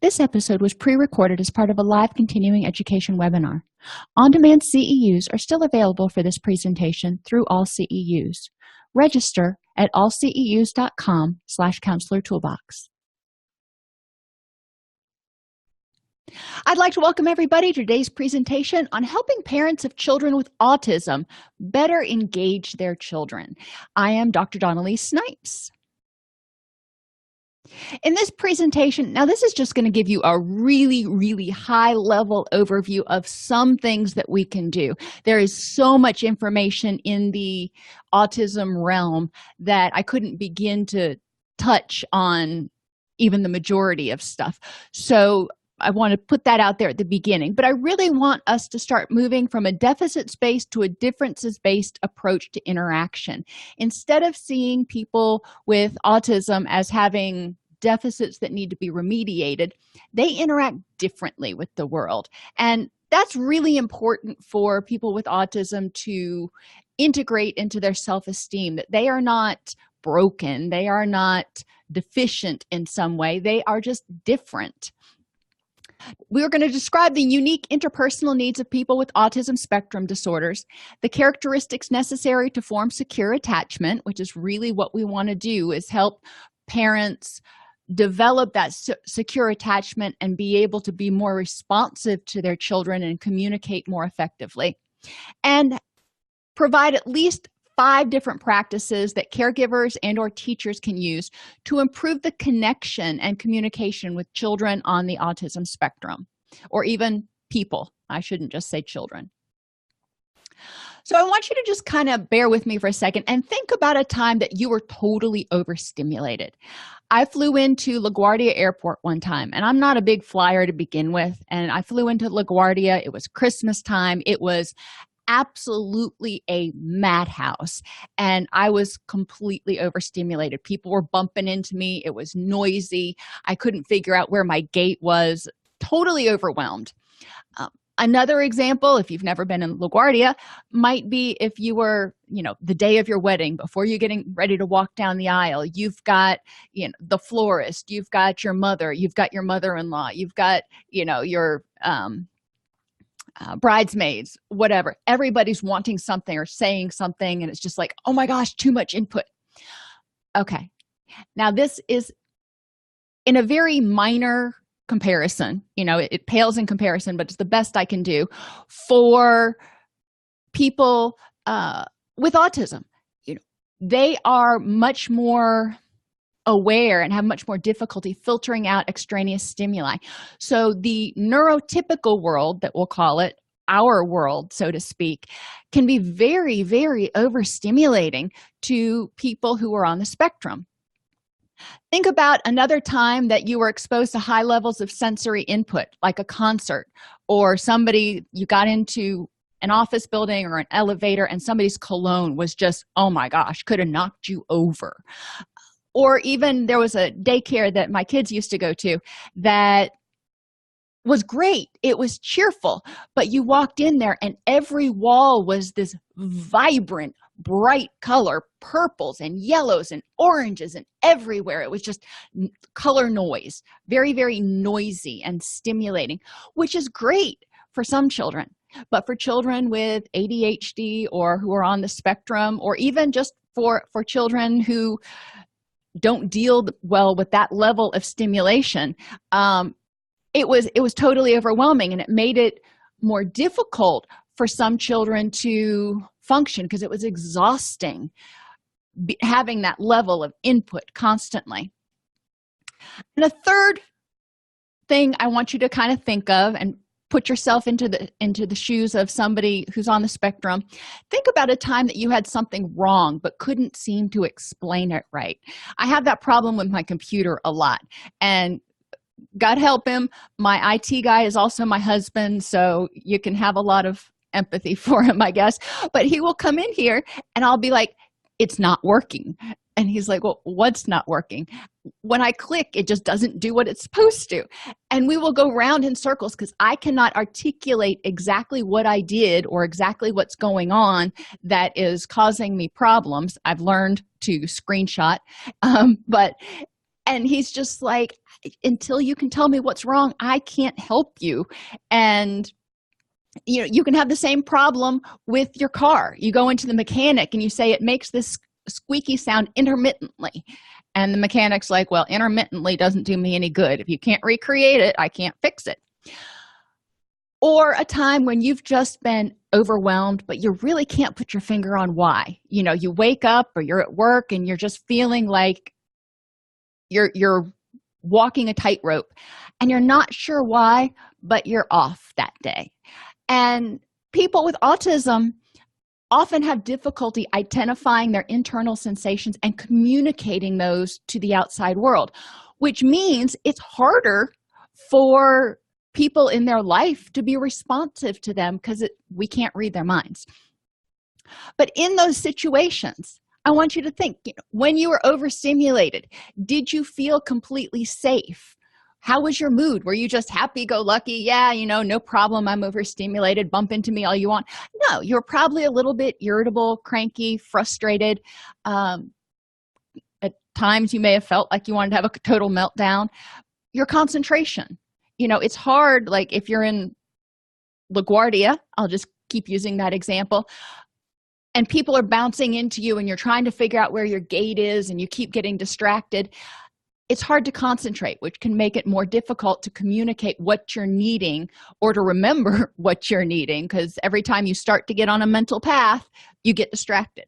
This episode was pre-recorded as part of a live continuing education webinar. On-demand CEUs are still available for this presentation through AllCEUs. Register at allceus.com/counselor toolbox. I'd like to welcome everybody to today's presentation on helping parents of children with autism better engage their children. I am Dr. Dawn-Elise Snipes. In this presentation, now this is just going to give you a really high-level overview of some things that we can do. There is so much information in the autism realm that I couldn't begin to touch on even the majority of stuff. So I want to put that out there at the beginning, but I really want us to start moving from a deficits-based to a differences-based approach to interaction. Instead of seeing people with autism as having deficits that need to be remediated, they interact differently with the world. And that's really important for people with autism to integrate into their self-esteem, that they are not broken, they are not deficient in some way, they are just different. We're going to describe the unique interpersonal needs of people with autism spectrum disorders, the characteristics necessary to form secure attachment, which is really what we want to do, is help parents develop that secure attachment and be able to be more responsive to their children and communicate more effectively, and provide at least 5 different practices that caregivers and or teachers can use to improve the connection and communication with children on the autism spectrum, or even people. I shouldn't just say children. So I want you to just kind of bear with me for a second and think about a time that you were totally overstimulated. I flew into LaGuardia Airport one time, and I'm not a big flyer to begin with, and I flew into LaGuardia. It was Christmas time. It was absolutely a madhouse, and I was completely overstimulated. People were bumping into me. It was noisy. I couldn't figure out where my gate was. Totally overwhelmed. Another example, if you've never been in LaGuardia, might be if you were, the day of your wedding, before you're getting ready to walk down the aisle, you've got, the florist, you've got your mother, you've got your mother-in-law, you've got, your bridesmaids, whatever. Everybody's wanting something or saying something, and it's just like, oh my gosh, too much input. Okay. Now this is in a very minor comparison, it pales in comparison, but it's the best I can do for people with autism. They are much more aware and have much more difficulty filtering out extraneous stimuli. So the neurotypical world, that we'll call it, our world, so to speak, can be very overstimulating to people who are on the spectrum. Think about another time that you were exposed to high levels of sensory input, like a concert, or you got into an office building or an elevator and somebody's cologne was just, oh my gosh, could have knocked you over. Or even there was a daycare that my kids used to go to that was great. It was cheerful, but you walked in there and every wall was this vibrant, bright color, purples and yellows and oranges and everywhere. It was just color noise, very noisy and stimulating, which is great for some children. But for children with ADHD or who are on the spectrum, or even just for children who don't deal well with that level of stimulation, it was totally overwhelming, and it made it more difficult for some children to function because it was exhausting having that level of input constantly. And a third thing I want you to kind of think of and put yourself into the shoes of somebody who's on the spectrum. Think about a time that you had something wrong but couldn't seem to explain it right. I have that problem with my computer a lot, and God help him, my IT guy is also my husband, so you can have a lot of empathy for him, I guess. But he will come in here and I'll be like, it's not working. And he's like, well, what's not working? When I click, it just doesn't do what it's supposed to. And we will go round in circles because I cannot articulate exactly what I did or exactly what's going on that is causing me problems. I've learned to screenshot, And he's just like, until you can tell me what's wrong, I can't help you. And you can have the same problem with your car. You go into the mechanic and you say it makes this squeaky sound intermittently, and the mechanic's like, well, intermittently doesn't do me any good. If you can't recreate it, I can't fix it. Or a time when you've just been overwhelmed, but you really can't put your finger on why. You wake up or you're at work and you're just feeling like you're walking a tightrope, and you're not sure why, but you're off that day. And people with autism often have difficulty identifying their internal sensations and communicating those to the outside world, which means it's harder for people in their life to be responsive to them because we can't read their minds. But in those situations, I want you to think, when you were overstimulated, did you feel completely safe? How was your mood? Were you just happy-go-lucky? Yeah, no problem, I'm overstimulated, bump into me all you want. No, you're probably a little bit irritable, cranky, frustrated. At times you may have felt like you wanted to have a total meltdown. Your concentration. It's hard, like if you're in LaGuardia, I'll just keep using that example, and people are bouncing into you and you're trying to figure out where your gate is and you keep getting distracted. It's hard to concentrate, which can make it more difficult to communicate what you're needing or to remember what you're needing, because every time you start to get on a mental path, you get distracted.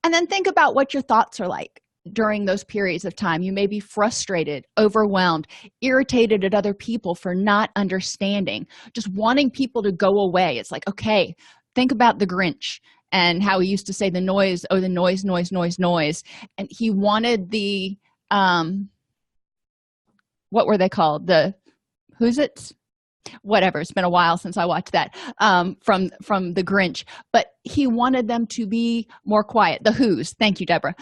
And then think about what your thoughts are like during those periods of time. You may be frustrated, overwhelmed, irritated at other people for not understanding, just wanting people to go away. It's like, okay, think about the Grinch and how he used to say the noise, oh, the noise, noise, noise, noise. And he wanted the what were they called, the who's it, whatever, it's been a while since I watched that, from the Grinch, but he wanted them to be more quiet, the Who's. Thank you, Deborah.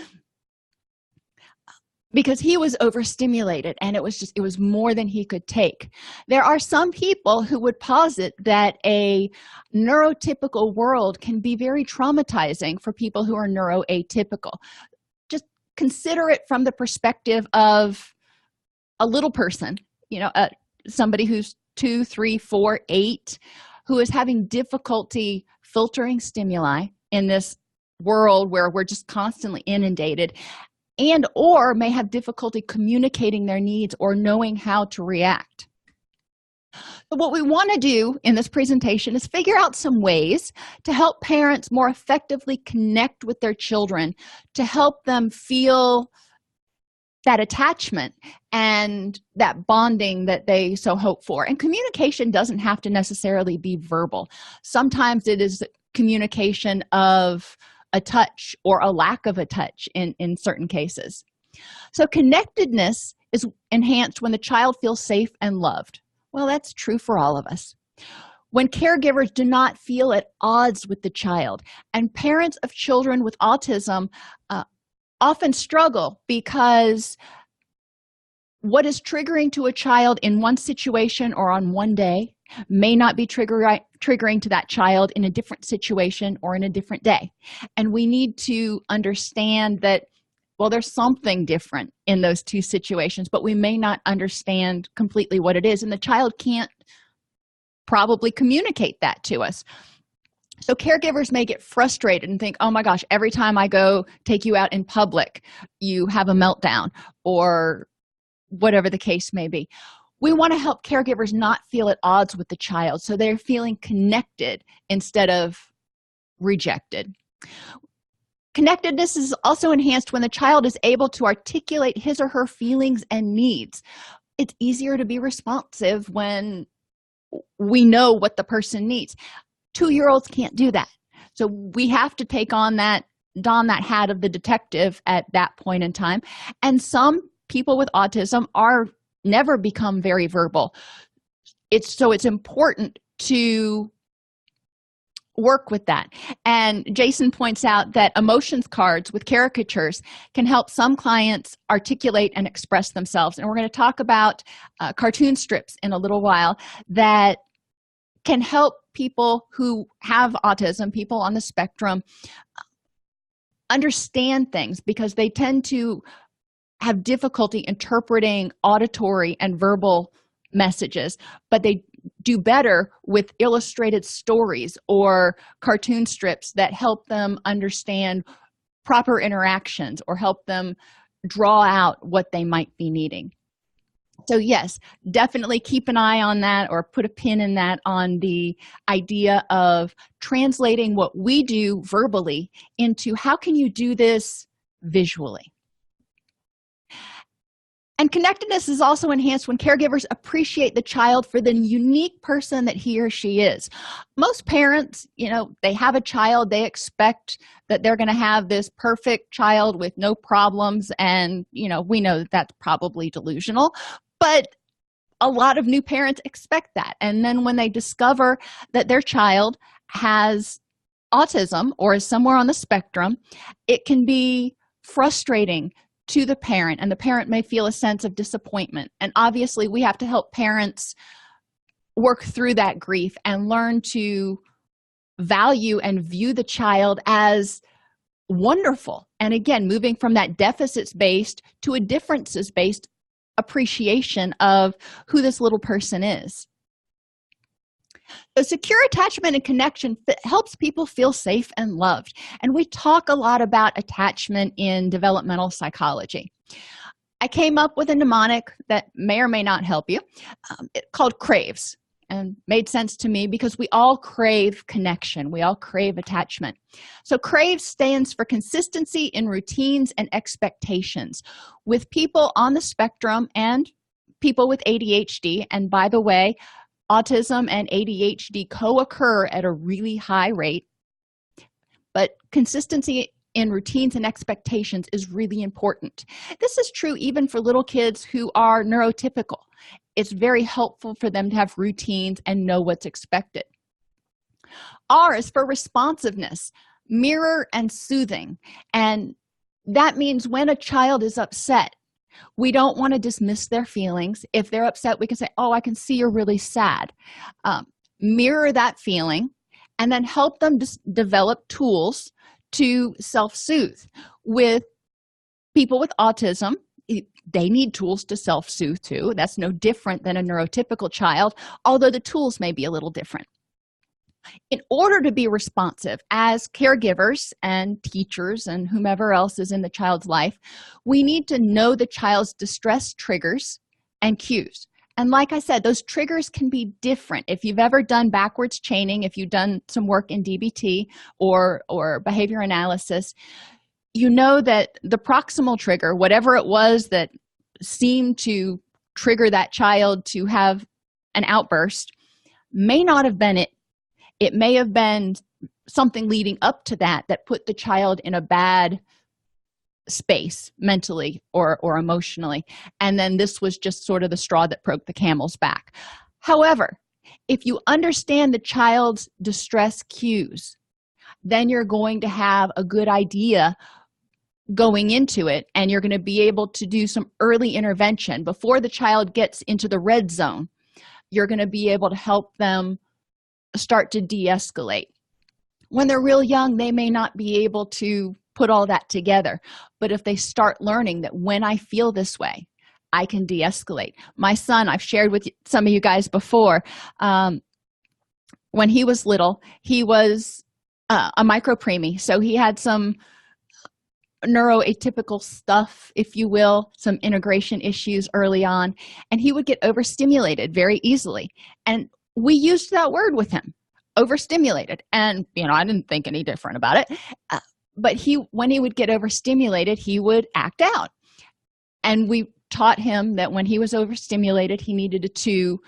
Because he was overstimulated and it was more than he could take. There are some people who would posit that a neurotypical world can be very traumatizing for people who are neuroatypical. Consider it from the perspective of a little person, somebody who's 2, 3, 4, 8, who is having difficulty filtering stimuli in this world where we're just constantly inundated, and or may have difficulty communicating their needs or knowing how to react. So what we want to do in this presentation is figure out some ways to help parents more effectively connect with their children, to help them feel that attachment and that bonding that they so hope for. And communication doesn't have to necessarily be verbal. Sometimes it is communication of a touch or a lack of a touch in certain cases. So connectedness is enhanced when the child feels safe and loved. Well, that's true for all of us. When caregivers do not feel at odds with the child, and parents of children with autism often struggle because what is triggering to a child in one situation or on one day may not be triggering to that child in a different situation or in a different day. And we need to understand that, well, there's something different in those two situations, but we may not understand completely what it is, and the child can't probably communicate that to us. So caregivers may get frustrated and think, oh my gosh, every time I go take you out in public, you have a meltdown, or whatever the case may be. We want to help caregivers not feel at odds with the child, so they're feeling connected instead of rejected. Connectedness is also enhanced when the child is able to articulate his or her feelings and needs. It's easier to be responsive when we know what the person needs. 2-year-olds can't do that. So we have to don that hat of the detective at that point in time. And some people with autism never become very verbal. It's important to work with that. And Jason points out that emotions cards with caricatures can help some clients articulate and express themselves. And we're going to talk about cartoon strips in a little while that can help people who have autism, people on the spectrum, understand things, because they tend to have difficulty interpreting auditory and verbal messages, but they do better with illustrated stories or cartoon strips that help them understand proper interactions or help them draw out what they might be needing. So yes, definitely keep an eye on that, or put a pin in that, on the idea of translating what we do verbally into how can you do this visually. And connectedness is also enhanced when caregivers appreciate the child for the unique person that he or she is. Most parents, they have a child, they expect that they're going to have this perfect child with no problems, and we know that that's probably delusional, but a lot of new parents expect that. And then when they discover that their child has autism or is somewhere on the spectrum, it can be frustrating to the parent, and the parent may feel a sense of disappointment. And obviously we have to help parents work through that grief and learn to value and view the child as wonderful. And again, moving from that deficits-based to a differences-based appreciation of who this little person is. So secure attachment and connection helps people feel safe and loved. And we talk a lot about attachment in developmental psychology. I came up with a mnemonic that may or may not help you, called CRAVES, and made sense to me because we all crave connection. We all crave attachment. So CRAVES stands for consistency in routines and expectations with people on the spectrum and people with ADHD. And by the way, autism and ADHD co-occur at a really high rate, but consistency in routines and expectations is really important. This is true even for little kids who are neurotypical. It's very helpful for them to have routines and know what's expected. R is for responsiveness, mirror and soothing. And that means when a child is upset, we don't want to dismiss their feelings. If they're upset, we can say, oh, I can see you're really sad. Mirror that feeling and then help them develop tools to self-soothe. With people with autism, they need tools to self-soothe too. That's no different than a neurotypical child, although the tools may be a little different. In order to be responsive as caregivers and teachers and whomever else is in the child's life, we need to know the child's distress triggers and cues. And like I said, those triggers can be different. If you've ever done backwards chaining, if you've done some work in DBT or behavior analysis, you know that the proximal trigger, whatever it was that seemed to trigger that child to have an outburst, may not have been it. It may have been something leading up to that put the child in a bad space mentally or emotionally. And then this was just sort of the straw that broke the camel's back. However, if you understand the child's distress cues, then you're going to have a good idea going into it, and you're going to be able to do some early intervention before the child gets into the red zone. You're going to be able to help them start to de-escalate. When they're real young, they may not be able to put all that together, but if they start learning that when I feel this way, I can de-escalate. My son, I've shared with some of you guys before, when he was little, he was a micropreemie, so he had some neuroatypical stuff, if you will, some integration issues early on, and he would get overstimulated very easily. And we used that word with him, overstimulated. And, I didn't think any different about it. But when he would get overstimulated, he would act out. And we taught him that when he was overstimulated, he needed to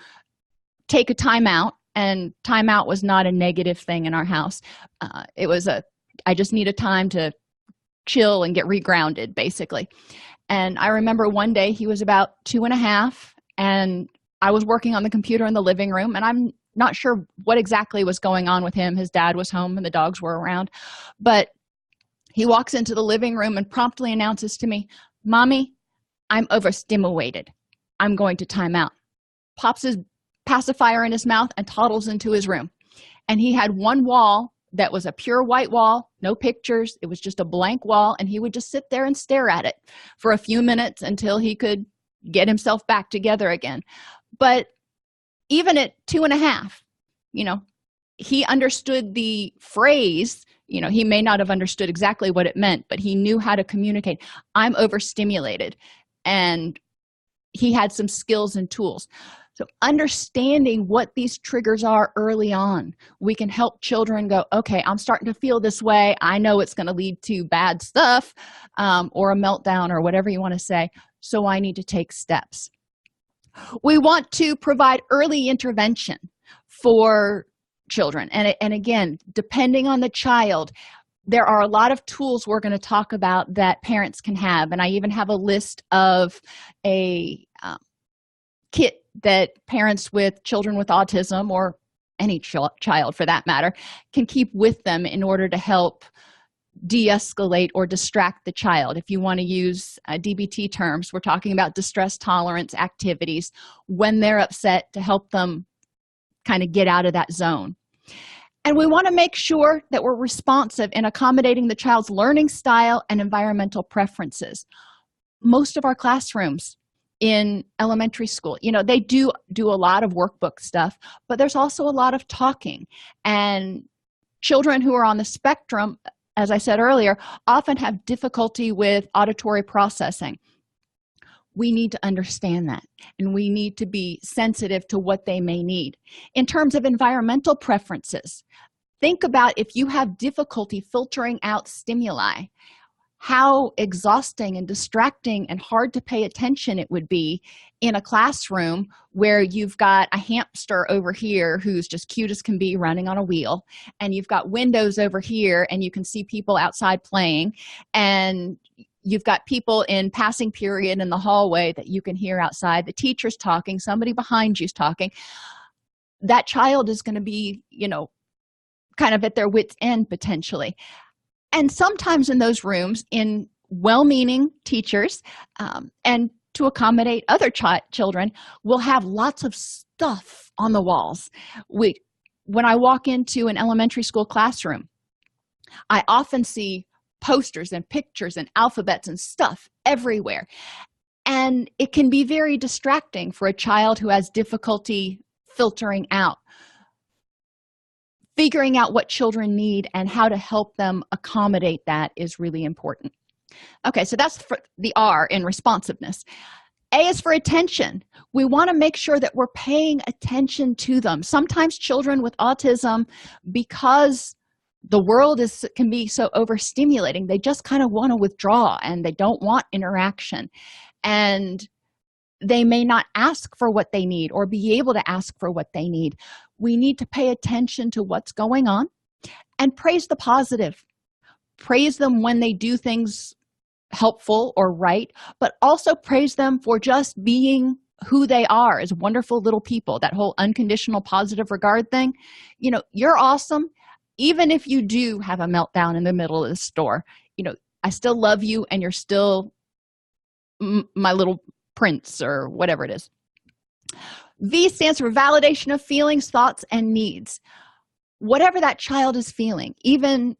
take a timeout. And timeout was not a negative thing in our house. It was I just need a time to chill and get regrounded, basically. And I remember one day he was about 2.5, and I was working on the computer in the living room, and I'm not sure what exactly was going on with him. His dad was home and the dogs were around, but he walks into the living room and promptly announces to me, "Mommy, I'm overstimulated. I'm going to time out." Pops his pacifier in his mouth and toddles into his room. And he had one wall that was a pure white wall, no pictures. It was just a blank wall, and he would just sit there and stare at it for a few minutes until he could get himself back together again. But even at 2.5, he understood the phrase. He may not have understood exactly what it meant, but he knew how to communicate. I'm overstimulated. And he had some skills and tools. So understanding what these triggers are early on, we can help children go, okay, I'm starting to feel this way. I know it's going to lead to bad stuff, or a meltdown, or whatever you want to say. So I need to take steps. We want to provide early intervention for children. And again, depending on the child, there are a lot of tools we're going to talk about that parents can have. And I even have a list of a kit that parents with children with autism, or any child for that matter, can keep with them in order to help de-escalate or distract the child. If you want to use DBT terms, we're talking about distress tolerance activities when they're upset, to help them kind of get out of that zone. And we want to make sure that we're responsive in accommodating the child's learning style and environmental preferences. Most of our classrooms in elementary school, they do a lot of workbook stuff, but there's also a lot of talking. And children who are on the spectrum, as I said earlier, often have difficulty with auditory processing. We need to understand that, and we need to be sensitive to what they may need. In terms of environmental preferences, think about if you have difficulty filtering out stimuli, how exhausting and distracting and hard to pay attention it would be in a classroom where you've got a hamster over here who's just cute as can be running on a wheel, and you've got windows over here and you can see people outside playing, and you've got people in passing period in the hallway that you can hear outside, the teacher's talking, somebody behind you's talking. That child is going to be, kind of at their wit's end potentially. And sometimes in those rooms, in well-meaning teachers, and to accommodate other children, will have lots of stuff on the walls. When I walk into an elementary school classroom, I often see posters and pictures and alphabets and stuff everywhere. And it can be very distracting for a child who has difficulty filtering out. Figuring out what children need and how to help them accommodate that is really important. Okay, so that's for the R in responsiveness. A is for attention. We want to make sure that we're paying attention to them. Sometimes children with autism, because the world can be so overstimulating, they just kind of want to withdraw and they don't want interaction. And they may not ask for what they need or be able to ask for what they need. We need to pay attention to what's going on and praise the positive. Praise them when they do things helpful or right, but also praise them for just being who they are as wonderful little people. That whole unconditional positive regard thing. You're awesome. Even if you do have a meltdown in the middle of the store, I still love you, and you're still my little prince, or whatever it is. V stands for validation of feelings, thoughts, and needs. Whatever that child is feeling, even,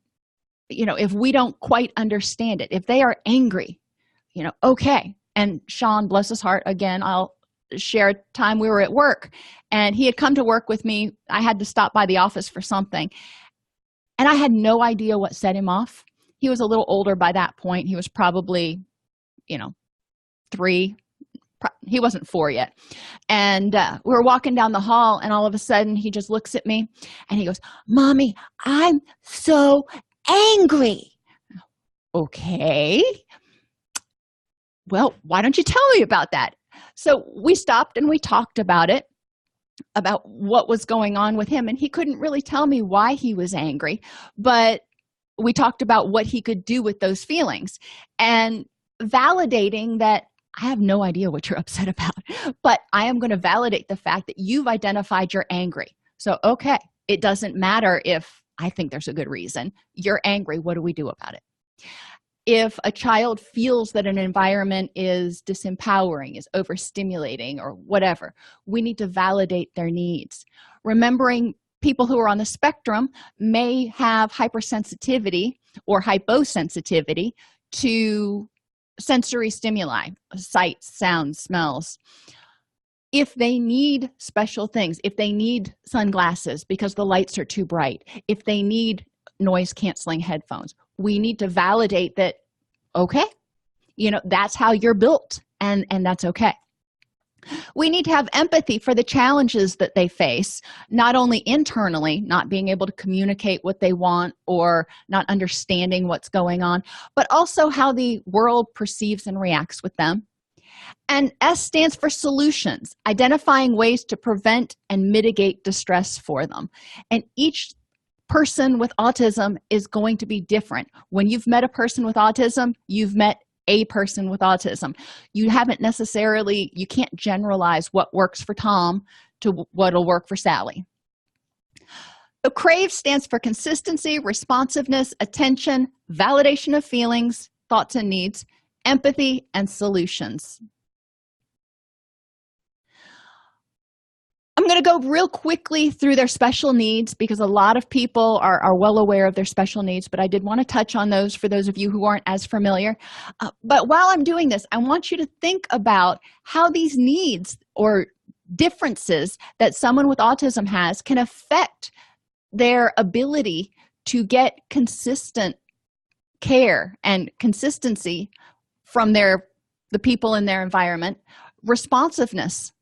if we don't quite understand it, if they are angry, okay. And Sean, bless his heart, again, I'll share a time we were at work, and he had come to work with me. I had to stop by the office for something, and I had no idea what set him off. He was a little older by that point. He was probably, 3. He wasn't 4 yet. And we were walking down the hall, and all of a sudden he just looks at me and he goes, "Mommy, I'm so angry." Okay. Well, why don't you tell me about that? So we stopped and we talked about it, about what was going on with him. And he couldn't really tell me why he was angry, but we talked about what he could do with those feelings and validating that I have no idea what you're upset about, but I am going to validate the fact that you've identified you're angry. So, okay, it doesn't matter if I think there's a good reason. You're angry. What do we do about it? If a child feels that an environment is disempowering, is overstimulating, or whatever, we need to validate their needs. Remembering people who are on the spectrum may have hypersensitivity or hyposensitivity to sensory stimuli, sights, sounds, smells. If they need special things, if they need sunglasses because the lights are too bright, if they need noise canceling headphones, we need to validate that, okay, that's how you're built, and that's okay. We need to have empathy for the challenges that they face, not only internally, not being able to communicate what they want or not understanding what's going on, but also how the world perceives and reacts with them. And S stands for solutions, identifying ways to prevent and mitigate distress for them. And each person with autism is going to be different. When you've met a person with autism, you've met a person with autism. You can't generalize what works for Tom to what'll work for Sally. So CRAVES stands for consistency, responsiveness, attention, validation of feelings, thoughts and needs, empathy, and solutions. I'm going to go real quickly through their special needs because a lot of people are well aware of their special needs, but I did want to touch on those for those of you who aren't as familiar. But while I'm doing this, I want you to think about how these needs or differences that someone with autism has can affect their ability to get consistent care and consistency from the people in their environment, responsiveness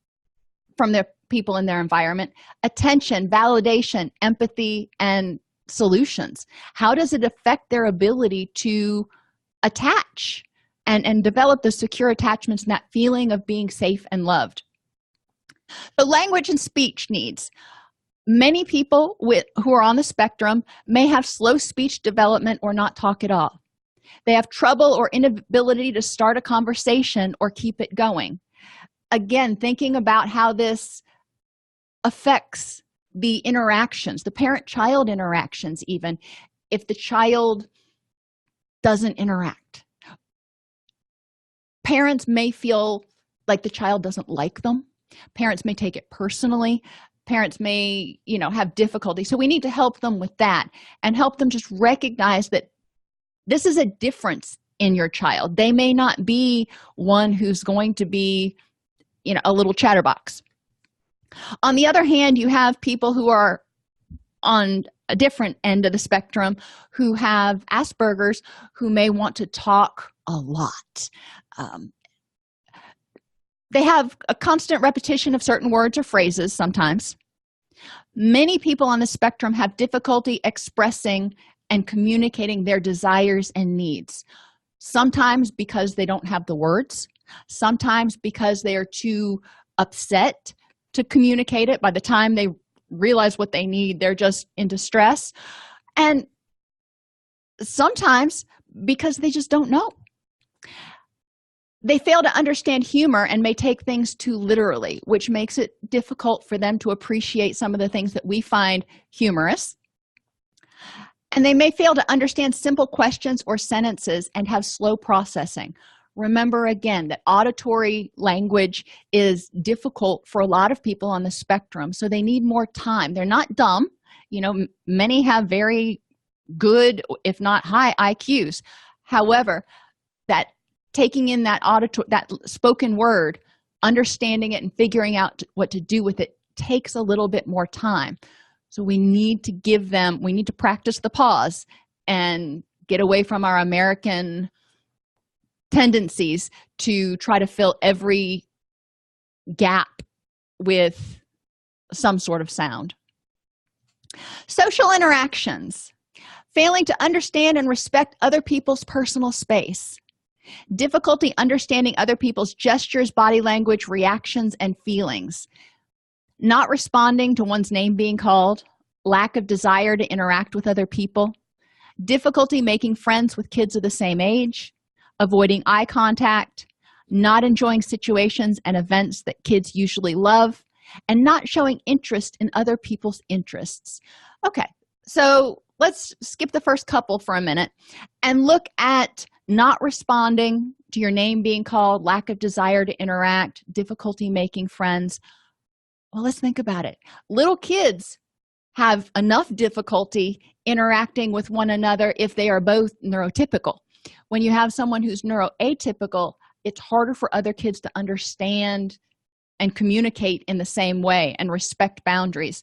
from their people in their environment, attention, validation, empathy, and solutions. How does it affect their ability to attach and develop the secure attachments and that feeling of being safe and loved? So language and speech needs. Many people who are on the spectrum may have slow speech development or not talk at all. They have trouble or inability to start a conversation or keep it going. Again, thinking about how this affects the interactions, the parent-child interactions even, if the child doesn't interact. Parents may feel like the child doesn't like them. Parents may take it personally. Parents may, have difficulty. So we need to help them with that and help them just recognize that this is a difference in your child. They may not be one who's going to be, a little chatterbox. On the other hand, you have people who are on a different end of the spectrum who have Asperger's, who may want to talk a lot. They have a constant repetition of certain words or phrases sometimes. Many people on the spectrum have difficulty expressing and communicating their desires and needs, sometimes because they don't have the words, sometimes because they are too upset to communicate it. By the time they realize what they need, they're just in distress, and sometimes because they just don't know. They fail to understand humor and may take things too literally, which makes it difficult for them to appreciate some of the things that we find humorous. And they may fail to understand simple questions or sentences and have slow processing. Remember again that auditory language is difficult for a lot of people on the spectrum, so they need more time. They're not dumb. Many have very good, if not high, IQs. However, that taking in that spoken word, understanding it and figuring out what to do with it takes a little bit more time. So we need to practice the pause and get away from our American tendencies to try to fill every gap with some sort of sound. Social interactions. Failing to understand and respect other people's personal space. Difficulty understanding other people's gestures, body language, reactions, and feelings. Not responding to one's name being called. Lack of desire to interact with other people. Difficulty making friends with kids of the same age. Avoiding eye contact, not enjoying situations and events that kids usually love, and not showing interest in other people's interests. Okay, so let's skip the first couple for a minute and look at not responding to your name being called, lack of desire to interact, difficulty making friends. Well, let's think about it. Little kids have enough difficulty interacting with one another if they are both neurotypical. When you have someone who's neuroatypical, it's harder for other kids to understand and communicate in the same way and respect boundaries.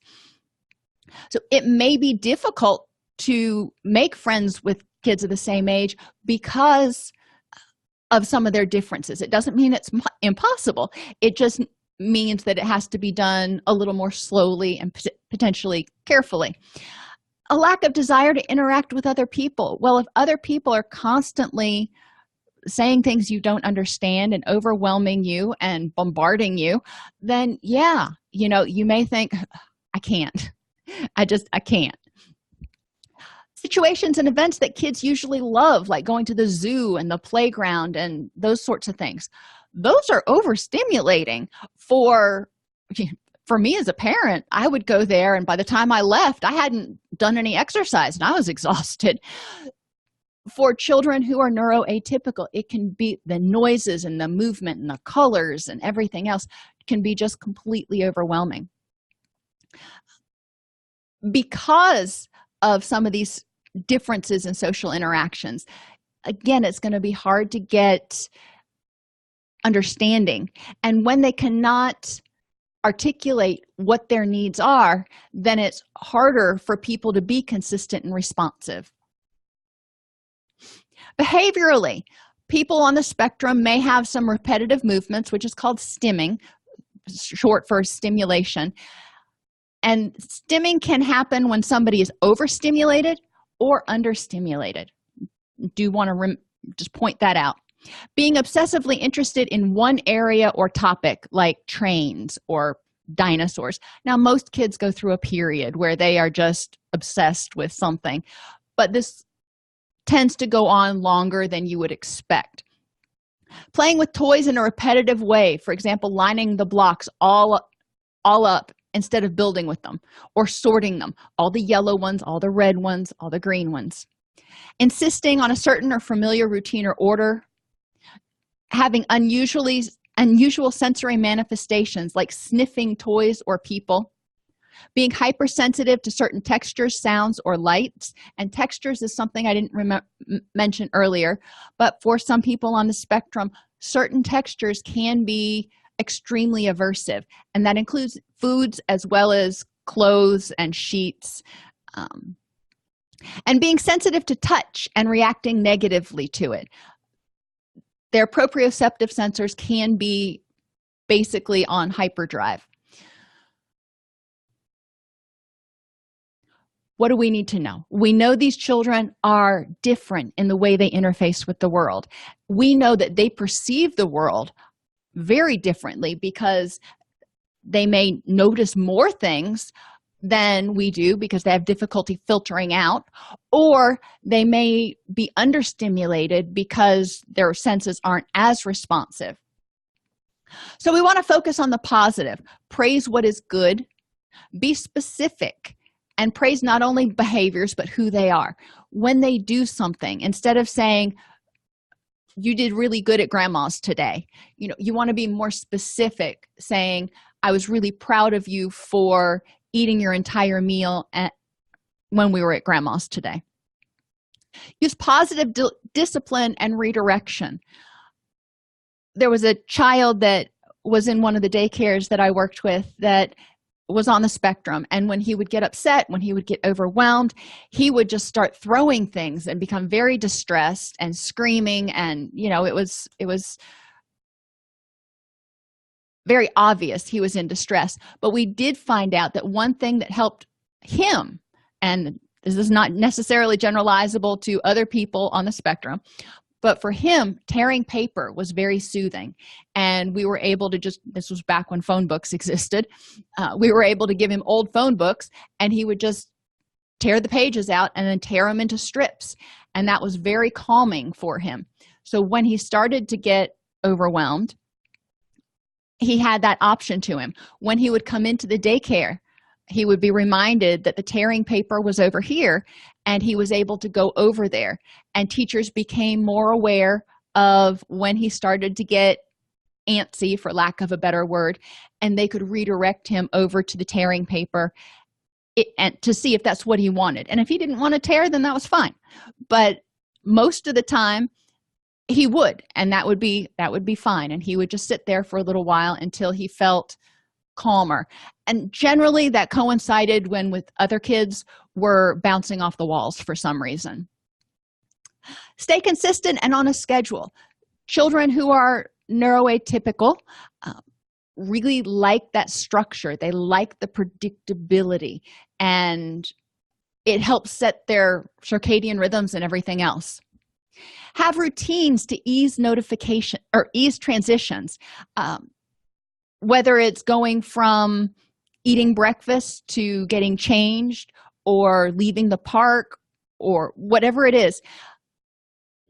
So it may be difficult to make friends with kids of the same age because of some of their differences. It doesn't mean it's impossible. It just means that it has to be done a little more slowly and potentially carefully. A lack of desire to interact with other people. Well, if other people are constantly saying things you don't understand and overwhelming you and bombarding you, then yeah, you may think, I can't. I can't. Situations and events that kids usually love, like going to the zoo and the playground and those sorts of things, those are overstimulating for me as a parent. I would go there, and by the time I left, I hadn't done any exercise and I was exhausted. For children who are neuroatypical, it can be the noises and the movement and the colors and everything else can be just completely overwhelming. Because of some of these differences in social interactions, again, it's going to be hard to get understanding. And when they cannot articulate what their needs are, then it's harder for people to be consistent and responsive. Behaviorally, people on the spectrum may have some repetitive movements, which is called stimming, short for stimulation. And stimming can happen when somebody is overstimulated or understimulated. Do want to just point that out. Being obsessively interested in one area or topic, like trains or dinosaurs. Now, most kids go through a period where they are just obsessed with something, but this tends to go on longer than you would expect. Playing with toys in a repetitive way, for example, lining the blocks all up instead of building with them, or sorting them, all the yellow ones, all the red ones, all the green ones. Insisting on a certain or familiar routine or order. Having unusual sensory manifestations like sniffing toys or people. Being hypersensitive to certain textures, sounds, or lights. And textures is something I didn't mention earlier, but for some people on the spectrum, certain textures can be extremely aversive, and that includes foods as well as clothes and sheets. And being sensitive to touch and reacting negatively to it. Their proprioceptive sensors can be basically on hyperdrive. What do we need to know? We know these children are different in the way they interface with the world. We know that they perceive the world very differently because they may notice more things than we do because they have difficulty filtering out, or they may be understimulated because their senses aren't as responsive. So we want to focus on the positive. Praise what is good, be specific, and praise not only behaviors but who they are. When they do something, instead of saying, you did really good at grandma's today, you want to be more specific, saying, I was really proud of you for eating your entire meal when we were at grandma's today. Use positive discipline and redirection. There was a child that was in one of the daycares that I worked with that was on the spectrum, and when he would get upset, when he would get overwhelmed, he would just start throwing things and become very distressed and screaming, and it was very obvious he was in distress. But we did find out that one thing that helped him, and this is not necessarily generalizable to other people on the spectrum, but for him, tearing paper was very soothing. And we were able to this was back when phone books existed, we were able to give him old phone books, and he would just tear the pages out and then tear them into strips. And that was very calming for him. So when he started to get overwhelmed, he had that option to him. When he would come into the daycare, he would be reminded that the tearing paper was over here, and he was able to go over there. And teachers became more aware of when he started to get antsy, for lack of a better word, and they could redirect him over to the tearing paper. and to see if that's what he wanted. And if he didn't want to tear, then that was fine. But most of the time he would, and that would be fine. And he would just sit there for a little while until he felt calmer. And generally that coincided when with other kids were bouncing off the walls for some reason. Stay consistent and on a schedule. Children who are neuroatypical really like that structure. They like the predictability, and it helps set their circadian rhythms and everything else. Have routines to ease notification or ease transitions, whether it's going from eating breakfast to getting changed or leaving the park or whatever it is.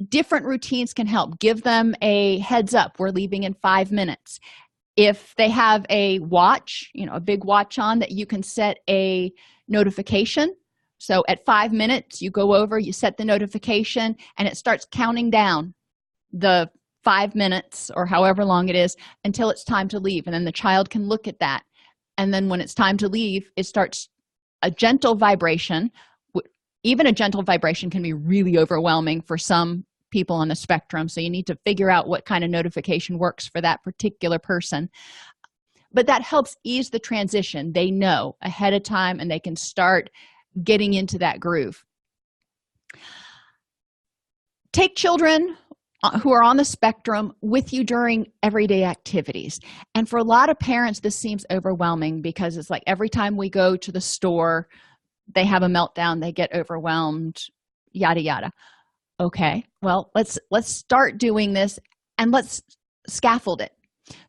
Different routines can help. Give them a heads up. We're leaving in 5 minutes. If they have a watch, a big watch on, that you can set a notification. So at 5 minutes, you go over, you set the notification, and it starts counting down the 5 minutes or however long it is until it's time to leave. And then the child can look at that. And then when it's time to leave, it starts a gentle vibration. Even a gentle vibration can be really overwhelming for some people on the spectrum. So you need to figure out what kind of notification works for that particular person. But that helps ease the transition. They know ahead of time and they can start getting into that groove. Take children who are on the spectrum with you during everyday activities. And for a lot of parents, this seems overwhelming because it's like every time we go to the store, they have a meltdown, they get overwhelmed, yada, yada. Okay, well, let's start doing this and let's scaffold it.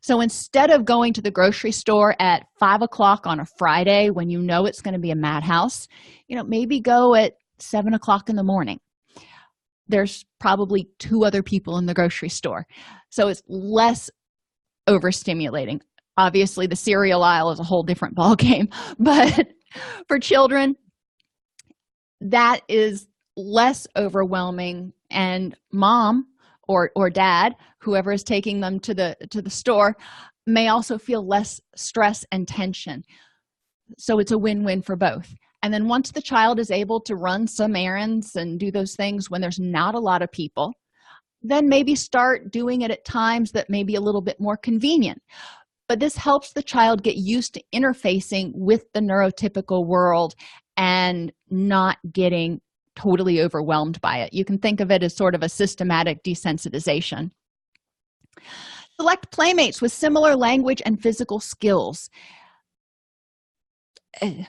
So instead of going to the grocery store at 5 o'clock on a Friday when you know it's going to be a madhouse, maybe go at 7 o'clock in the morning. There's probably 2 other people in the grocery store. So it's less overstimulating. Obviously, the cereal aisle is a whole different ballgame, but for children, that is less overwhelming, and mom or dad, whoever is taking them to the store, may also feel less stress and tension. So it's a win-win for both. And then once the child is able to run some errands and do those things when there's not a lot of people, then maybe start doing it at times that may be a little bit more convenient. But this helps the child get used to interfacing with the neurotypical world and not getting totally overwhelmed by it. You can think of it as sort of a systematic desensitization. Select playmates with similar language and physical skills. And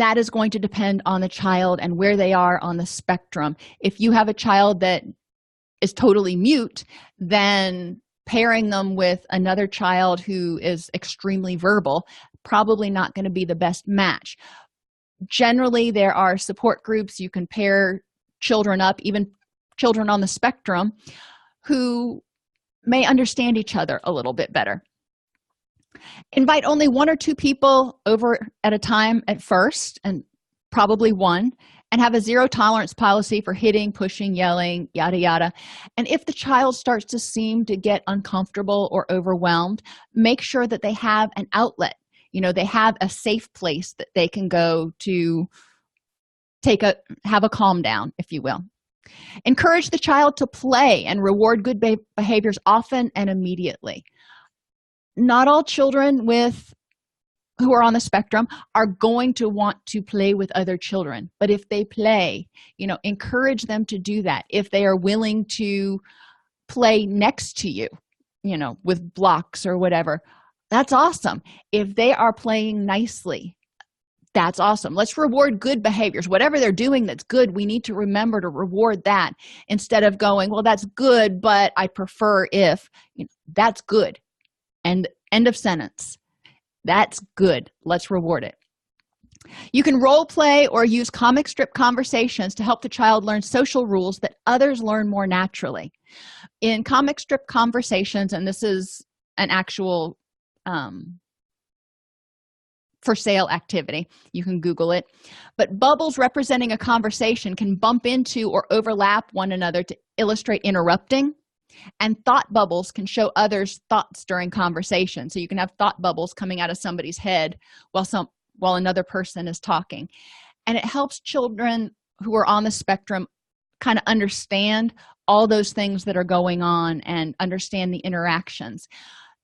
that is going to depend on the child and where they are on the spectrum. If you have a child that is totally mute, then pairing them with another child who is extremely verbal, probably not going to be the best match. Generally, there are support groups you can pair children up, even children on the spectrum, who may understand each other a little bit better. Invite only 1 or 2 people over at a time at first, and probably 1, and have a 0 tolerance policy for hitting, pushing, yelling, yada, yada. And if the child starts to seem to get uncomfortable or overwhelmed, make sure that they have an outlet. They have a safe place that they can go to have a calm down, if you will. Encourage the child to play and reward good behaviors often and immediately. Not all children who are on the spectrum are going to want to play with other children, but if they play, encourage them to do that. If they are willing to play next to you, with blocks or whatever, that's awesome. If they are playing nicely, that's awesome. Let's reward good behaviors. Whatever they're doing that's good, we need to remember to reward that instead of going, well, that's good, but I prefer if. That's good. And end of sentence. That's good. Let's reward it. You can role play or use comic strip conversations to help the child learn social rules that others learn more naturally. In comic strip conversations, and this is an actual for sale activity, you can Google it, but bubbles representing a conversation can bump into or overlap one another to illustrate interrupting, and thought bubbles can show others' thoughts during conversation. So you can have thought bubbles coming out of somebody's head while while another person is talking. And it helps children who are on the spectrum kind of understand all those things that are going on and understand the interactions.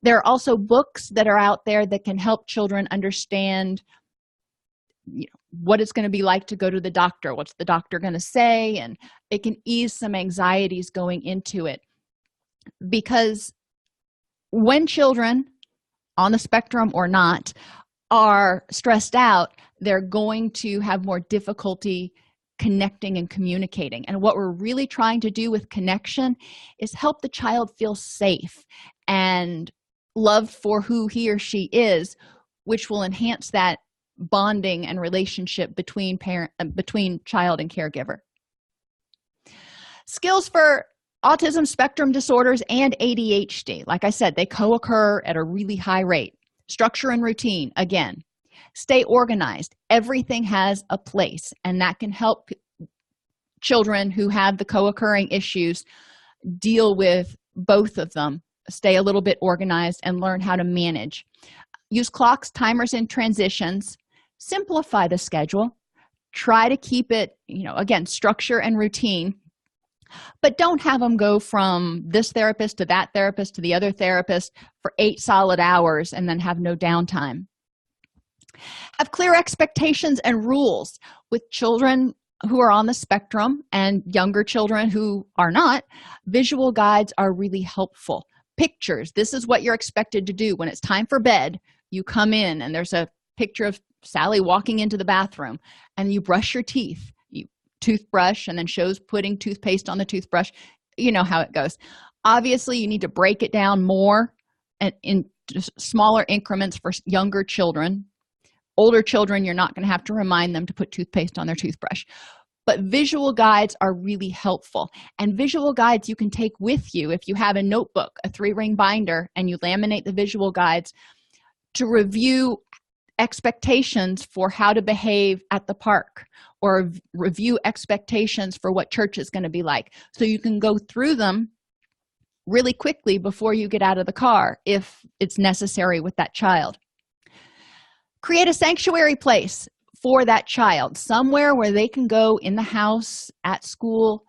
There are also books that are out there that can help children understand, what it's going to be like to go to the doctor, what's the doctor going to say, and it can ease some anxieties going into it. Because when children on the spectrum or not are stressed out, they're going to have more difficulty connecting and communicating. And what we're really trying to do with connection is help the child feel safe and loved for who he or she is, which will enhance that bonding and relationship between child and caregiver. Skills for autism spectrum disorders and ADHD. Like I said, they co-occur at a really high rate. Structure and routine, again. Stay organized. Everything has a place, and that can help children who have the co-occurring issues deal with both of them. Stay a little bit organized and learn how to manage. Use clocks, timers, and transitions. Simplify the schedule. Try to keep it, again, structure and routine, but don't have them go from this therapist to that therapist to the other therapist for 8 solid hours and then have no downtime. Have clear expectations and rules. With children who are on the spectrum and younger children who are not, visual guides are really helpful. Pictures. This is what you're expected to do. When it's time for bed, you come in and there's a picture of Sally walking into the bathroom, and you brush your teeth. You toothbrush and then shows putting toothpaste on the toothbrush. You know how it goes. Obviously, you need to break it down more and in just smaller increments for younger children. Older children, you're not going to have to remind them to put toothpaste on their toothbrush. But visual guides are really helpful. And visual guides you can take with you if you have a notebook, a 3-ring binder, and you laminate the visual guides to review expectations for how to behave at the park, or review expectations for what church is going to be like. So you can go through them really quickly before you get out of the car if it's necessary with that child. Create a sanctuary place for that child, somewhere where they can go in the house, at school,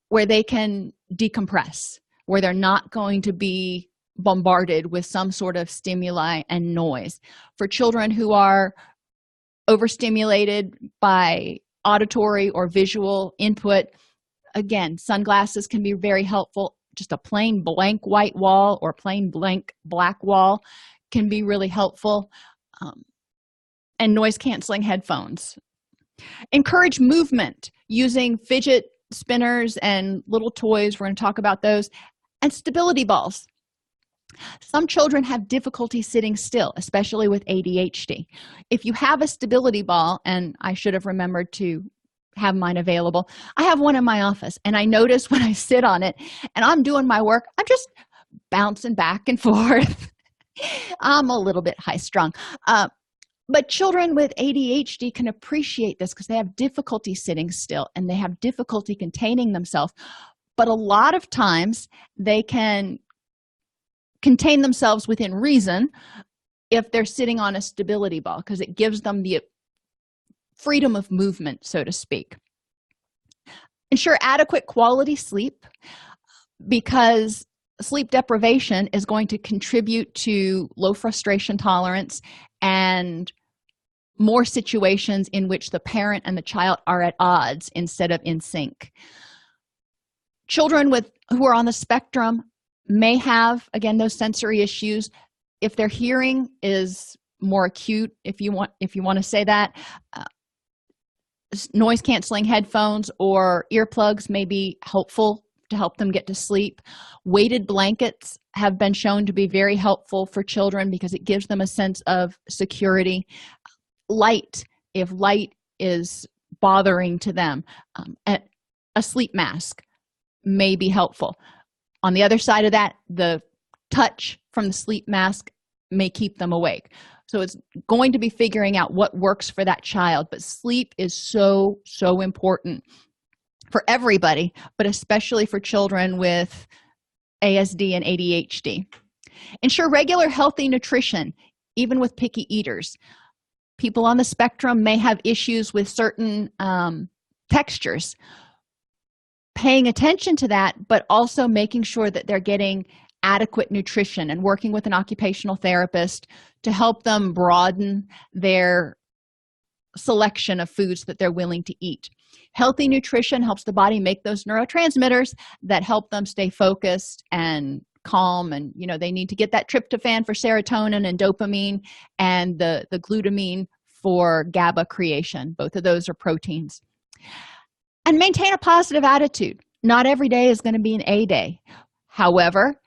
where they can decompress, where they're not going to be bombarded with some sort of stimuli and noise. For children who are overstimulated by auditory or visual input, again, sunglasses can be very helpful. Just a plain blank white wall or plain blank black wall can be really helpful. And noise-canceling headphones. Encourage movement using fidget spinners and little toys. We're going to talk about those. And stability balls. Some children have difficulty sitting still, especially with ADHD. If you have a stability ball, and I should have remembered to have mine available, I have one in my office, and I notice when I sit on it and I'm doing my work, I'm just bouncing back and forth. I'm a little bit high-strung. But children with ADHD can appreciate this because they have difficulty sitting still and they have difficulty containing themselves. But a lot of times they can contain themselves within reason if they're sitting on a stability ball, because it gives them the freedom of movement, so to speak. Ensure adequate quality sleep, because sleep deprivation is going to contribute to low frustration tolerance and more situations in which the parent and the child are at odds instead of in sync. Children who are on the spectrum may have, again, those sensory issues. If their hearing is more acute, if you want to say that, noise-canceling headphones or earplugs may be helpful to help them get to sleep. Weighted blankets have been shown to be very helpful for children because it gives them a sense of security. Light, if light is bothering to them, a sleep mask may be helpful. On the other side of that, the touch from the sleep mask may keep them awake. So it's going to be figuring out what works for that child. But sleep is so important for everybody, but especially for children with ASD and ADHD. Ensure regular healthy nutrition, even with picky eaters. people on the spectrum may have issues with certain textures. Paying attention to that, but also making sure that they're getting adequate nutrition and working with an occupational therapist to help them broaden their selection of foods that they're willing to eat. Healthy nutrition helps the body make those neurotransmitters that help them stay focused and calm, and they need to get that tryptophan for serotonin and dopamine, and the glutamine for GABA creation. Both of those are proteins. And maintain a positive attitude. Not every day is going to be an A day. However,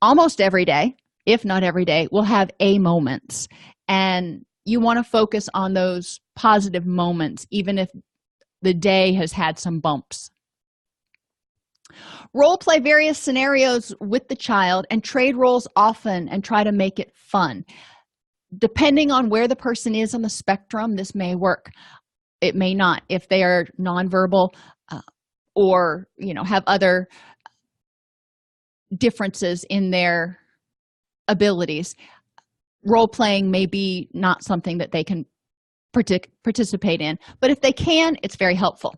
almost every day, if not every day, will have A moments. And you want to focus on those positive moments, even if the day has had some bumps. Role play various scenarios with the child and trade roles often and try to make it fun. Depending on where the person is on the spectrum, this may work. It may not. If they are nonverbal or have other differences in their abilities, role-playing may be not something that they can participate in. But if they can, it's very helpful.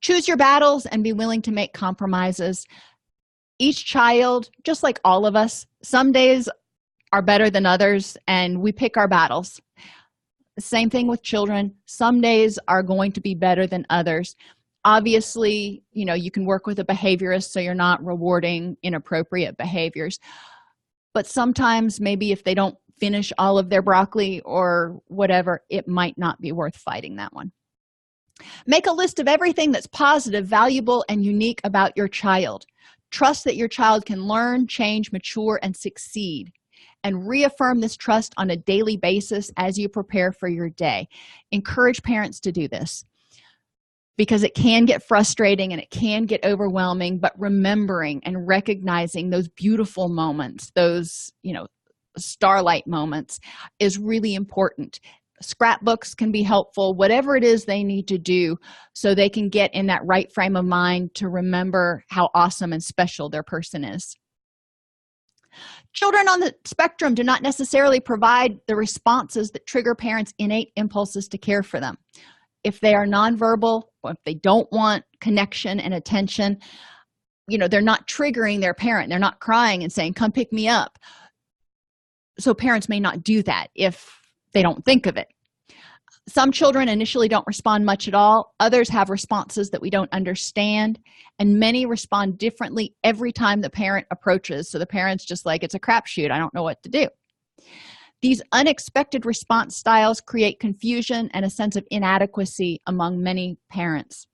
Choose your battles and be willing to make compromises. Each child, just like all of us, some days are better than others, and we pick our battles. Same thing with children. Some days are going to be better than others. Obviously, you can work with a behaviorist so you're not rewarding inappropriate behaviors. But sometimes maybe if they don't finish all of their broccoli or whatever, it might not be worth fighting that one. Make a list of everything that's positive, valuable, and unique about your child. Trust that your child can learn, change, mature, and succeed. And reaffirm this trust on a daily basis as you prepare for your day. Encourage parents to do this because it can get frustrating and it can get overwhelming, but remembering and recognizing those beautiful moments, those, starlight moments is really important. Scrapbooks can be helpful, whatever it is they need to do so they can get in that right frame of mind to remember how awesome and special their person is. Children on the spectrum do not necessarily provide the responses that trigger parents' innate impulses to care for them. If they are nonverbal or if they don't want connection and attention, they're not triggering their parent. They're not crying and saying, "Come pick me up." So parents may not do that if they don't think of it. Some children initially don't respond much at all. Others have responses that we don't understand, and many respond differently every time the parent approaches. So the parent's just like, it's a crapshoot. I don't know what to do. These unexpected response styles create confusion and a sense of inadequacy among many parents,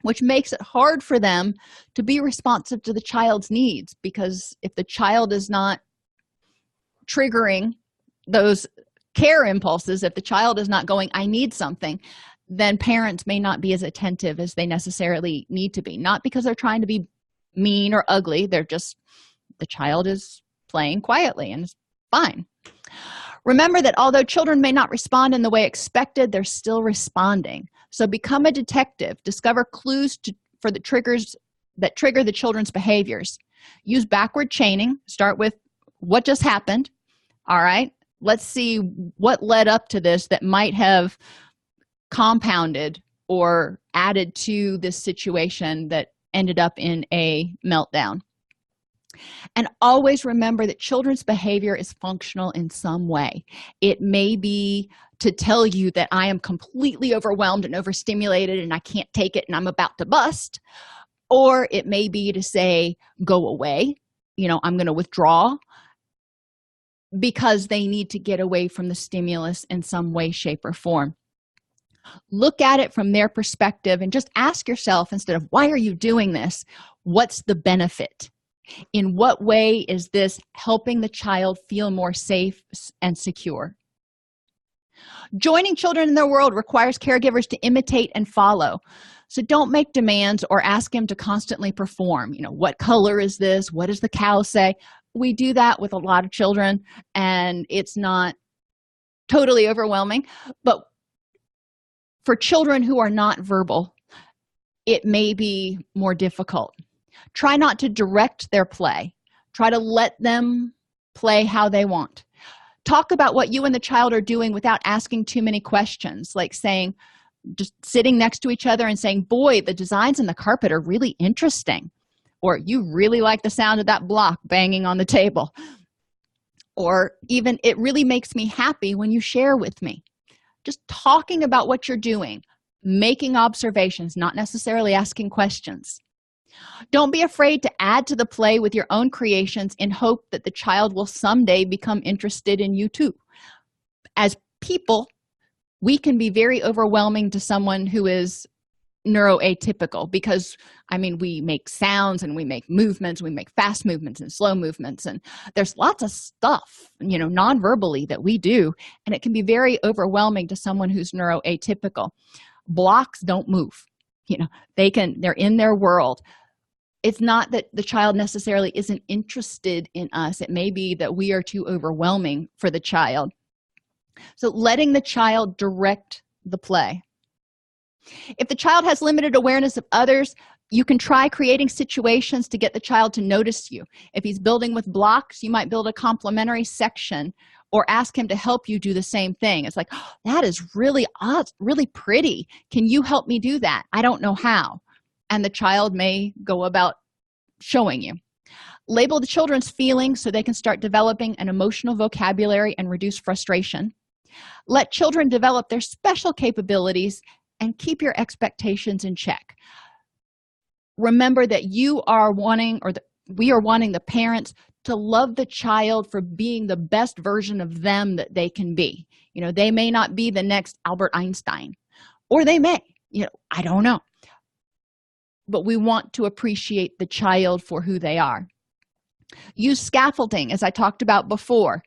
which makes it hard for them to be responsive to the child's needs, because if the child is not triggering those care impulses, if the child is not going, "I need something," then parents may not be as attentive as they necessarily need to be. Not because they're trying to be mean or ugly. They're just, the child is playing quietly and it's fine. Remember that although children may not respond in the way expected, they're still responding. So become a detective. Discover clues for the triggers that trigger the children's behaviors. Use backward chaining. Start with what just happened. All right, let's see what led up to this that might have compounded or added to this situation that ended up in a meltdown. And always remember that children's behavior is functional in some way. It may be to tell you that I am completely overwhelmed and overstimulated and I can't take it and I'm about to bust. Or it may be to say, go away, I'm going to withdraw, because they need to get away from the stimulus in some way, shape, or form. Look at it from their perspective and just ask yourself, instead of "Why are you doing this?" what's the benefit? In what way is this helping the child feel more safe and secure? Joining children in their world requires caregivers to imitate and follow. So don't make demands or ask them to constantly perform. What color is this? What does the cow say? We do that with a lot of children, and it's not totally overwhelming. But for children who are not verbal, it may be more difficult. Try not to direct their play. Try to let them play how they want. Talk about what you and the child are doing without asking too many questions, like saying, just sitting next to each other and saying, boy, the designs in the carpet are really interesting, or you really like the sound of that block banging on the table, or even it really makes me happy when you share with me. Just talking about what you're doing, making observations, not necessarily asking questions. Don't be afraid to add to the play with your own creations in hope that the child will someday become interested in you too. As people, we can be very overwhelming to someone who is neuroatypical because, we make sounds and we make movements, we make fast movements and slow movements, and there's lots of stuff, non-verbally that we do, and it can be very overwhelming to someone who's neuroatypical. Blocks don't move. They're in their world. It's not that the child necessarily isn't interested in us. It may be that we are too overwhelming for the child. So letting the child direct the play. If the child has limited awareness of others, you can try creating situations to get the child to notice you. If he's building with blocks, you might build a complementary section or ask him to help you do the same thing. It's like, oh, that is really odd, really pretty. Can you help me do that? I don't know how. And the child may go about showing you. Label the children's feelings so they can start developing an emotional vocabulary and reduce frustration. Let children develop their special capabilities and keep your expectations in check. Remember that we are wanting the parents to love the child for being the best version of them that they can be. They may not be the next Albert Einstein, or they may, I don't know. But we want to appreciate the child for who they are. Use scaffolding, as I talked about before.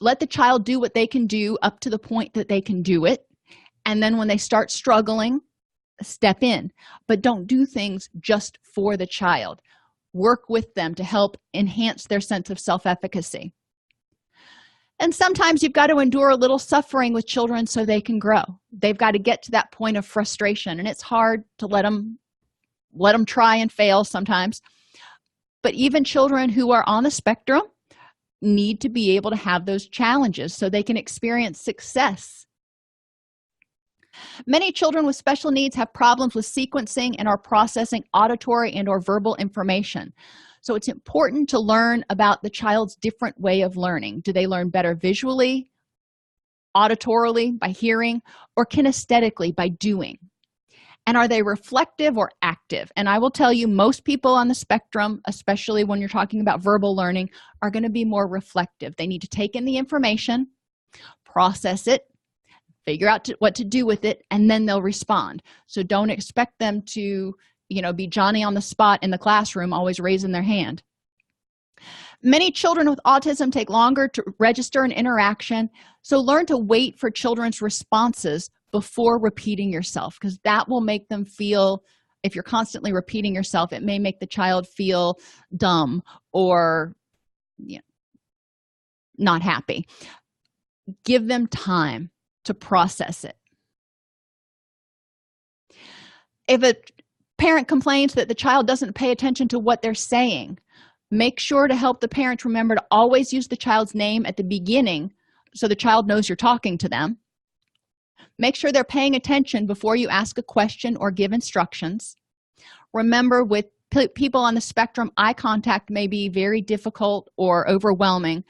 Let the child do what they can do up to the point that they can do it. And then when they start struggling, step in. But don't do things just for the child. Work with them to help enhance their sense of self-efficacy. And sometimes you've got to endure a little suffering with children so they can grow. They've got to get to that point of frustration, and it's hard to let them try and fail sometimes. But even children who are on the spectrum need to be able to have those challenges so they can experience success. Many children with special needs have problems with sequencing and are processing auditory and or verbal information. So it's important to learn about the child's different way of learning. Do they learn better visually, auditorily, by hearing, or kinesthetically, by doing? And are they reflective or active? And I will tell you, most people on the spectrum, especially when you're talking about verbal learning, are going to be more reflective. They need to take in the information, process it, figure out what to do with it, and then they'll respond. So don't expect them to be Johnny on the spot in the classroom, always raising their hand. Many children with autism take longer to register an interaction, so learn to wait for children's responses before repeating yourself, because that will make them feel, if you're constantly repeating yourself, it may make the child feel dumb or not happy. Give them time to process it. If a parent complains that the child doesn't pay attention to what they're saying, make sure to help the parent remember to always use the child's name at the beginning so the child knows you're talking to them. Make sure they're paying attention before you ask a question or give instructions. Remember, with people on the spectrum, eye contact may be very difficult or overwhelming.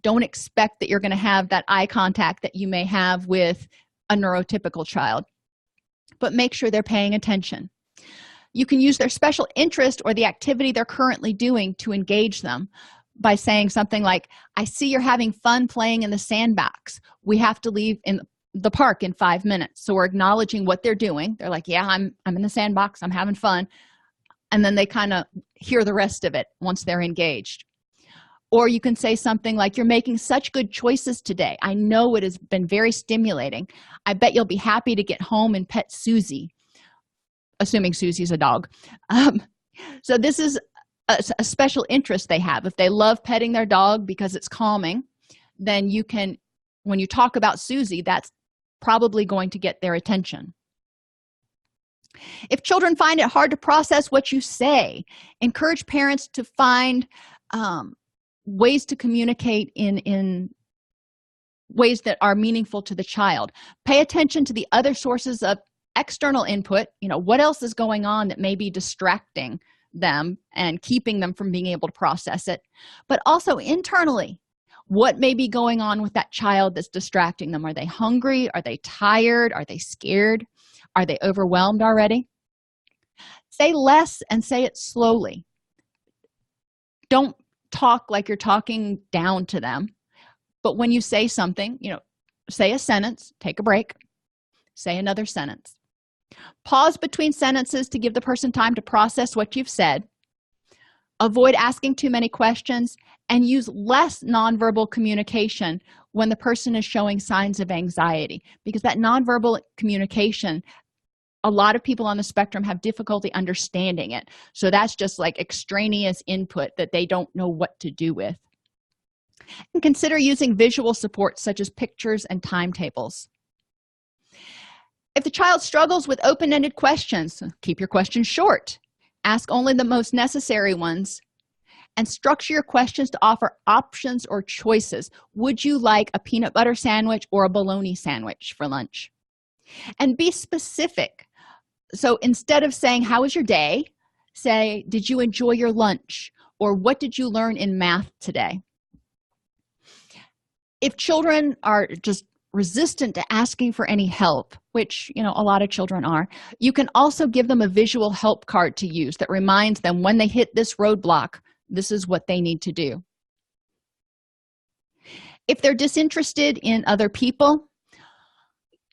Don't expect that you're going to have that eye contact that you may have with a neurotypical child, but make sure they're paying attention. You can use their special interest or the activity they're currently doing to engage them by saying something like, I see you're having fun playing in the sandbox. We have to leave in the park in 5 minutes. So we're acknowledging what they're doing. They're like, yeah, I'm in the sandbox. I'm having fun. And then they kind of hear the rest of it once they're engaged. Or you can say something like, you're making such good choices today. I know it has been very stimulating. I bet you'll be happy to get home and pet Susie, assuming Susie's a dog. So this is a special interest they have. If they love petting their dog because it's calming, then you can, when you talk about Susie, that's probably going to get their attention. If children find it hard to process what you say, encourage parents to find ways to communicate in ways that are meaningful to the child. Pay attention to the other sources of external input. What else is going on that may be distracting them and keeping them from being able to process it, but also internally, what may be going on with that child that's distracting them. Are they hungry? Are they tired? Are they scared? Are they overwhelmed already? Say less and say it slowly. Don't talk like you're talking down to them, but when you say something, say a sentence, take a break, say another sentence. Pause between sentences to give the person time to process what you've said. Avoid asking too many questions, and use less nonverbal communication when the person is showing signs of anxiety, because that nonverbal communication, a lot of people on the spectrum have difficulty understanding it. So that's just like extraneous input that they don't know what to do with. And consider using visual support such as pictures and timetables. If the child struggles with open-ended questions, keep your questions short. Ask only the most necessary ones, and structure your questions to offer options or choices. Would you like a peanut butter sandwich or a bologna sandwich for lunch? And be specific. So instead of saying, how was your day? Say, did you enjoy your lunch? Or what did you learn in math today? If children are just resistant to asking for any help, which a lot of children are, you can also give them a visual help card to use that reminds them when they hit this roadblock, this is what they need to do. If they're disinterested in other people,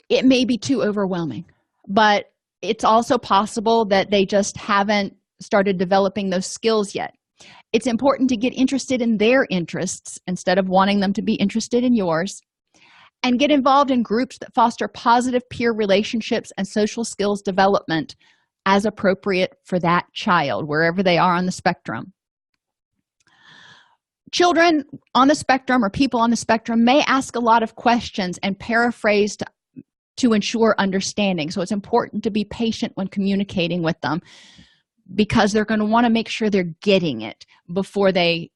it may be too overwhelming, but it's also possible that they just haven't started developing those skills yet. It's important to get interested in their interests instead of wanting them to be interested in yours, and get involved in groups that foster positive peer relationships and social skills development as appropriate for that child, wherever they are on the spectrum. Children on the spectrum or people on the spectrum may ask a lot of questions and paraphrase to ensure understanding. So it's important to be patient when communicating with them, because they're going to want to make sure they're getting it before they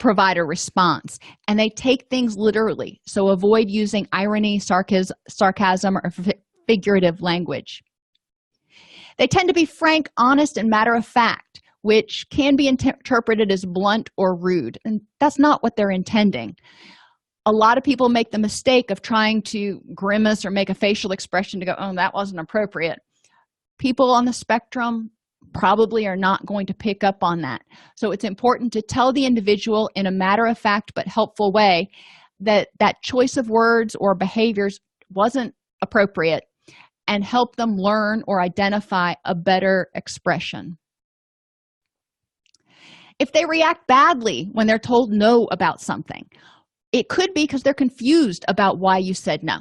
provide a response. And they take things literally. So avoid using irony, sarcasm, or figurative language. They tend to be frank, honest, and matter-of-fact, which can be interpreted as blunt or rude, and that's not what they're intending. A lot of people make the mistake of trying to grimace or make a facial expression to go, oh, that wasn't appropriate. People on the spectrum probably are not going to pick up on that. So it's important to tell the individual in a matter-of-fact but helpful way that that choice of words or behaviors wasn't appropriate, and help them learn or identify a better expression. If they react badly when they're told no about something, it could be because they're confused about why you said no.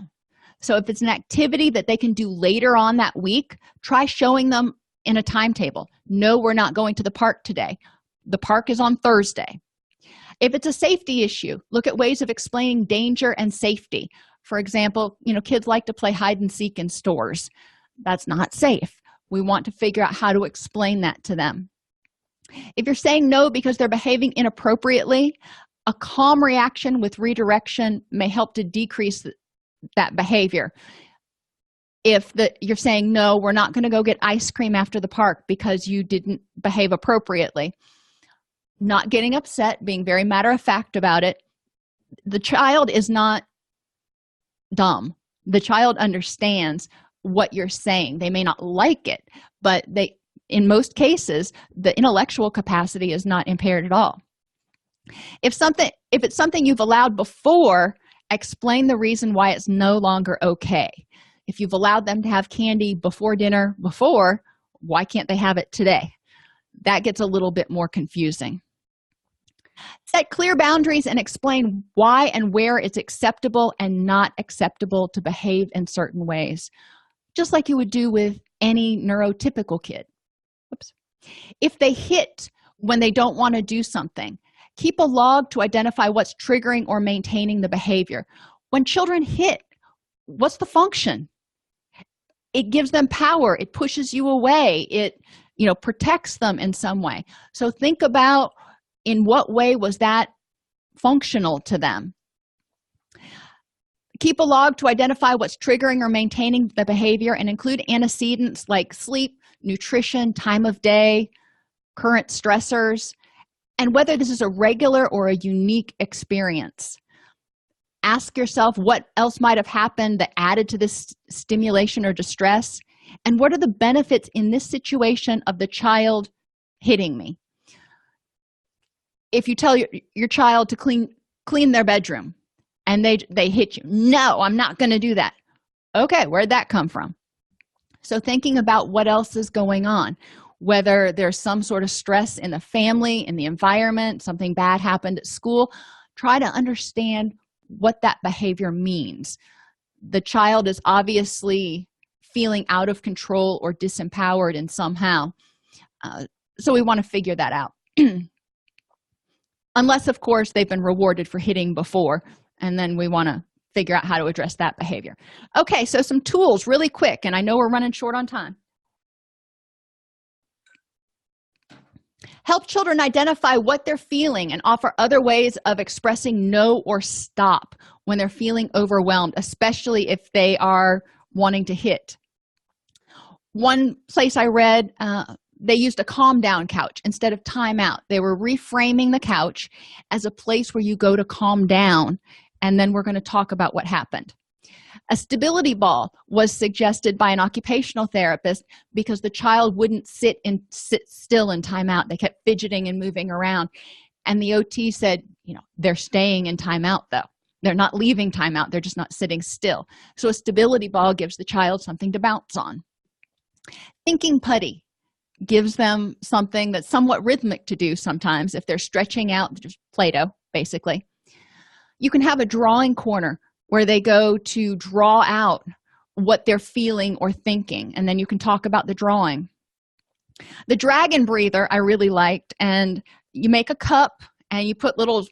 So if it's an activity that they can do later on that week, try showing them in a timetable. No, we're not going to the park today. The park is on Thursday. If it's a safety issue, look at ways of explaining danger and safety. For example, kids like to play hide and seek in stores. That's not safe. We want to figure out how to explain that to them. If you're saying no because they're behaving inappropriately, a calm reaction with redirection may help to decrease that behavior. If you're saying, no, we're not going to go get ice cream after the park because you didn't behave appropriately, not getting upset, being very matter-of-fact about it. The child is not dumb. The child understands what you're saying. They may not like it, but in most cases, the intellectual capacity is not impaired at all. If it's something you've allowed before, explain the reason why it's no longer okay. If you've allowed them to have candy before dinner why can't they have it today? That gets a little bit more confusing. Set clear boundaries and explain why and where it's acceptable and not acceptable to behave in certain ways, just like you would do with any neurotypical kid. Oops. If they hit when they don't want to do something, keep a log to identify what's triggering or maintaining the behavior. When children hit, what's the function? It gives them power. It pushes you away. It protects them in some way. So think about in what way was that functional to them? Keep a log to identify what's triggering or maintaining the behavior, and include antecedents like sleep, nutrition, time of day, current stressors, and whether this is a regular or a unique experience. Ask yourself what else might have happened that added to this stimulation or distress, and what are the benefits in this situation of the child hitting me? If you tell your child to clean their bedroom and they hit you, no, I'm not going to do that. Okay, where'd that come from? So thinking about what else is going on, whether there's some sort of stress in the family, in the environment, something bad happened at school, try to understand what that behavior means. The child is obviously feeling out of control or disempowered in somehow. So we want to figure that out. Unless, of course, they've been rewarded for hitting before, and then we want to figure out how to address that behavior. Okay, so some tools really quick, and I know we're running short on time. Help children identify what they're feeling and offer other ways of expressing no or stop when they're feeling overwhelmed, especially if they are wanting to hit. One place I read, they used a calm down couch instead of timeout. They were reframing the couch as a place where you go to calm down, and then we're going to talk about what happened. A stability ball was suggested by an occupational therapist because the child wouldn't sit still in timeout. They kept fidgeting and moving around. And the OT said, they're staying in timeout though. They're not leaving timeout. They're just not sitting still. So a stability ball gives the child something to bounce on. Thinking putty gives them something that's somewhat rhythmic to do sometimes if they're stretching out, just Play-Doh, basically. You can have a drawing corner where they go to draw out what they're feeling or thinking, and then you can talk about the drawing. The dragon breather I really liked, and you make a cup and you put little,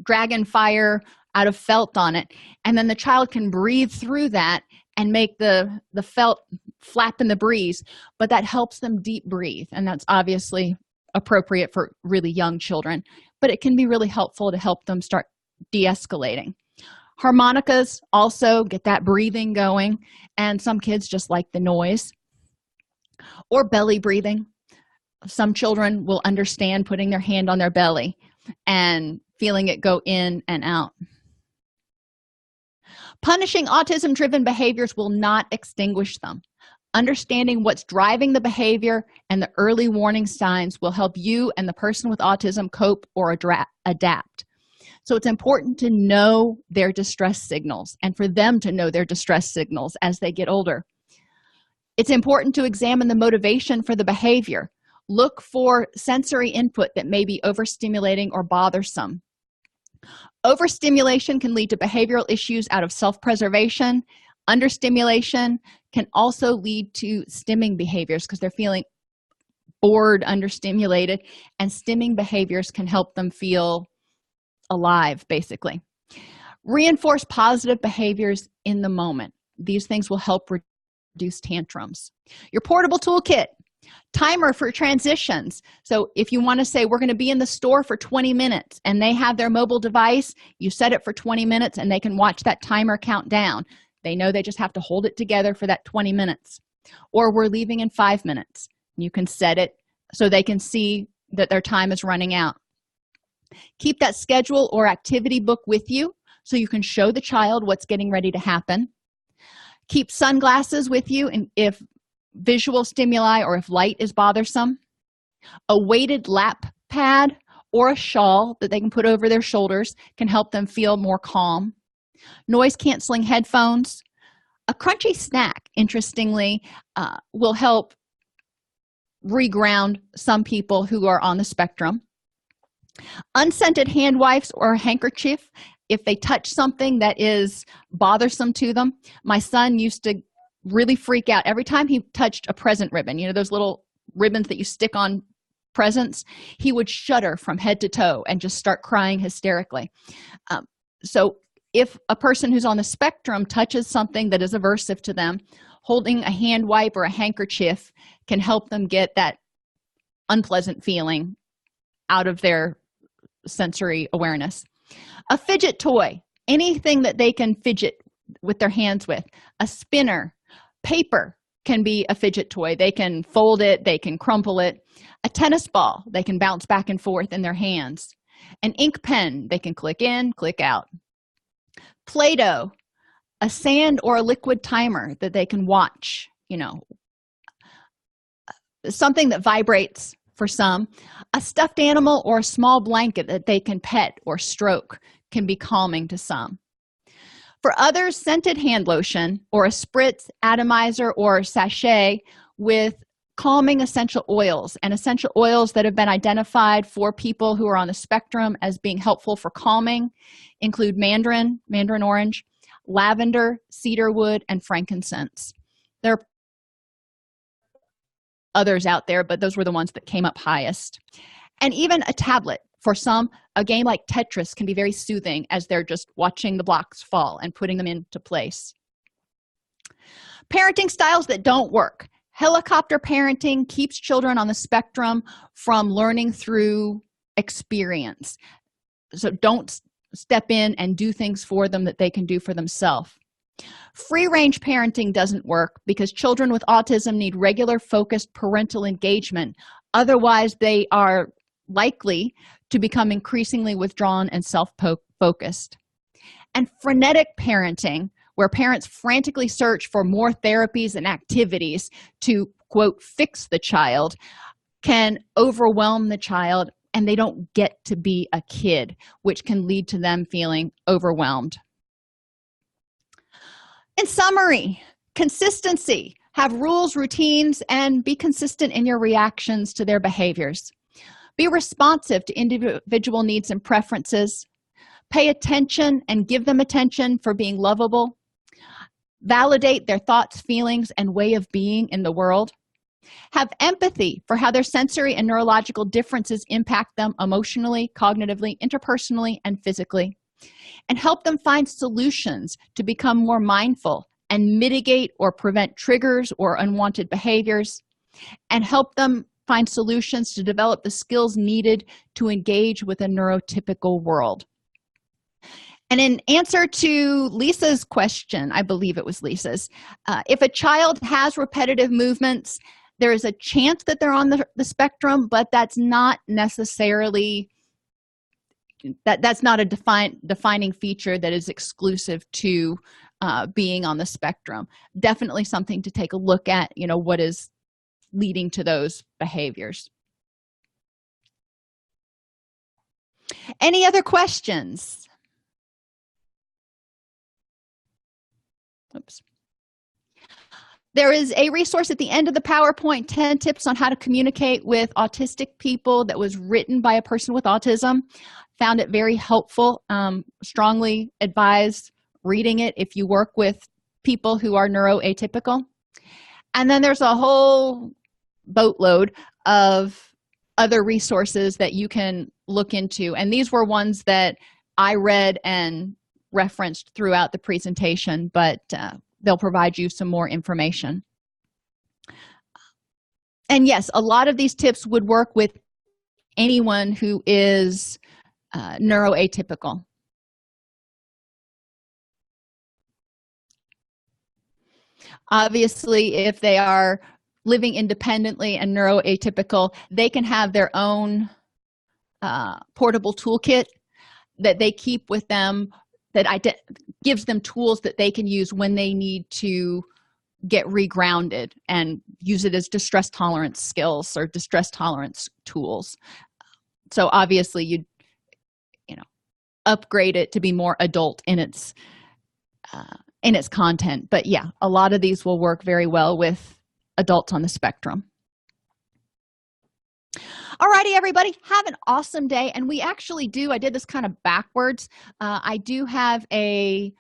dragon fire out of felt on it, and then the child can breathe through that and make the felt flap in the breeze, but that helps them deep breathe, and that's obviously appropriate for really young children, but it can be really helpful to help them start de-escalating. Harmonicas also get that breathing going, and some kids just like the noise. Or belly breathing. Some children will understand putting their hand on their belly and feeling it go in and out. Punishing autism-driven behaviors will not extinguish them. Understanding what's driving the behavior and the early warning signs will help you and the person with autism cope or adapt. So it's important to know their distress signals and for them to know their distress signals as they get older. It's important to examine the motivation for the behavior. Look for sensory input that may be overstimulating or bothersome. Overstimulation can lead to behavioral issues out of self-preservation. Understimulation can also lead to stimming behaviors because they're feeling bored, understimulated, and stimming behaviors can help them feel alive, basically. Reinforce positive behaviors in the moment. These things will help reduce tantrums. Your portable toolkit. Timer for transitions. So if you want to say we're going to be in the store for 20 minutes and they have their mobile device, you set it for 20 minutes and they can watch that timer count down. They know they just have to hold it together for that 20 minutes. Or we're leaving in 5 minutes. You can set it so they can see that their time is running out. Keep that schedule or activity book with you so you can show the child what's getting ready to happen. Keep sunglasses with you and if visual stimuli or if light is bothersome. A weighted lap pad or a shawl that they can put over their shoulders can help them feel more calm. Noise-canceling headphones. A crunchy snack, interestingly, will help reground some people who are on the spectrum. Unscented hand wipes or a handkerchief if they touch something that is bothersome to them. My son used to really freak out every time he touched a present ribbon, those little ribbons that you stick on presents. He would shudder from head to toe and just start crying hysterically. So if a person who's on the spectrum touches something that is aversive to them, holding a hand wipe or a handkerchief can help them get that unpleasant feeling out of their sensory awareness. A fidget toy, anything that they can fidget with their hands with. A spinner. Paper can be a fidget toy. They can fold it, they can crumple it. A tennis ball, they can bounce back and forth in their hands. An ink pen, they can click in, click out. Play-Doh, a sand or a liquid timer that they can watch, something that vibrates for some. A stuffed animal or a small blanket that they can pet or stroke can be calming to some. For others, scented hand lotion or a spritz, atomizer, or sachet with calming essential oils, and essential oils that have been identified for people who are on the spectrum as being helpful for calming include mandarin orange, lavender, cedarwood, and frankincense. There are others out there, but those were the ones that came up highest. And even a tablet. For some, a game like Tetris can be very soothing as they're just watching the blocks fall and putting them into place. Parenting styles that don't work. Helicopter parenting keeps children on the spectrum from learning through experience. So don't step in and do things for them that they can do for themselves. Free-range parenting doesn't work because children with autism need regular, focused parental engagement. Otherwise, they are likely to become increasingly withdrawn and self-focused. And frenetic parenting, where parents frantically search for more therapies and activities to, quote, fix the child, can overwhelm the child, and they don't get to be a kid, which can lead to them feeling overwhelmed. In summary, consistency. Have rules, routines, and be consistent in your reactions to their behaviors. Be responsive to individual needs and preferences. Pay attention and give them attention for being lovable. Validate their thoughts, feelings, and way of being in the world. Have empathy for how their sensory and neurological differences impact them emotionally, cognitively, interpersonally, and physically. And help them find solutions to become more mindful and mitigate or prevent triggers or unwanted behaviors. And help them find solutions to develop the skills needed to engage with a neurotypical world. And in answer to Lisa's question, I believe it was Lisa's, if a child has repetitive movements, there is a chance that they're on the spectrum, but that's not necessarily, that's not a defining feature that is exclusive to being on the spectrum. Definitely something to take a look at, what is leading to those behaviors. Any other questions? Oops. There is a resource at the end of the PowerPoint, 10 tips on how to communicate with autistic people, that was written by a person with autism. Found it very helpful. Strongly advise reading it if you work with people who are neuroatypical. And then there's a whole boatload of other resources that you can look into. And these were ones that I read and referenced throughout the presentation, but they'll provide you some more information. And yes, a lot of these tips would work with anyone who is neuroatypical. Obviously, if they are living independently and neuroatypical, they can have their own portable toolkit that they keep with them that gives them tools that they can use when they need to get regrounded and use it as distress tolerance skills or distress tolerance tools. So obviously you upgrade it to be more adult in its content. But yeah, a lot of these will work very well with adults on the spectrum. All righty, everybody, have an awesome day. And we actually do, I did this kind of backwards. I do have a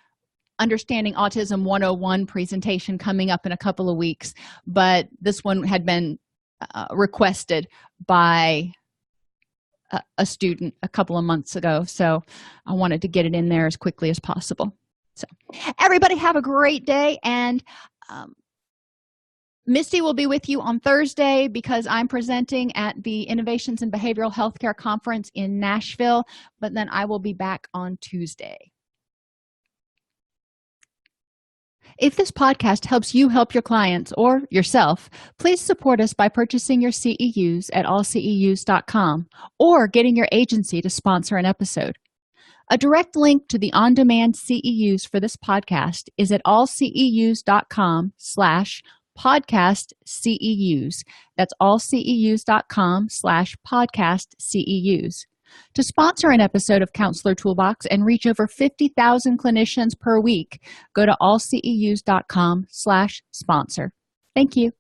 Understanding Autism 101 presentation coming up in a couple of weeks, but this one had been requested by a student a couple of months ago, so I wanted to get it in there as quickly as possible. So everybody have a great day, and Misty will be with you on Thursday because I'm presenting at the Innovations in Behavioral Healthcare Conference in Nashville, but then I will be back on Tuesday. If this podcast helps you help your clients or yourself, please support us by purchasing your CEUs at allceus.com or getting your agency to sponsor an episode. A direct link to the on-demand CEUs for this podcast is at allceus.com/podcast CEUs. That's allceus.com/podcast CEUs. To sponsor an episode of Counselor Toolbox and reach over 50,000 clinicians per week, go to allceus.com/sponsor. Thank you.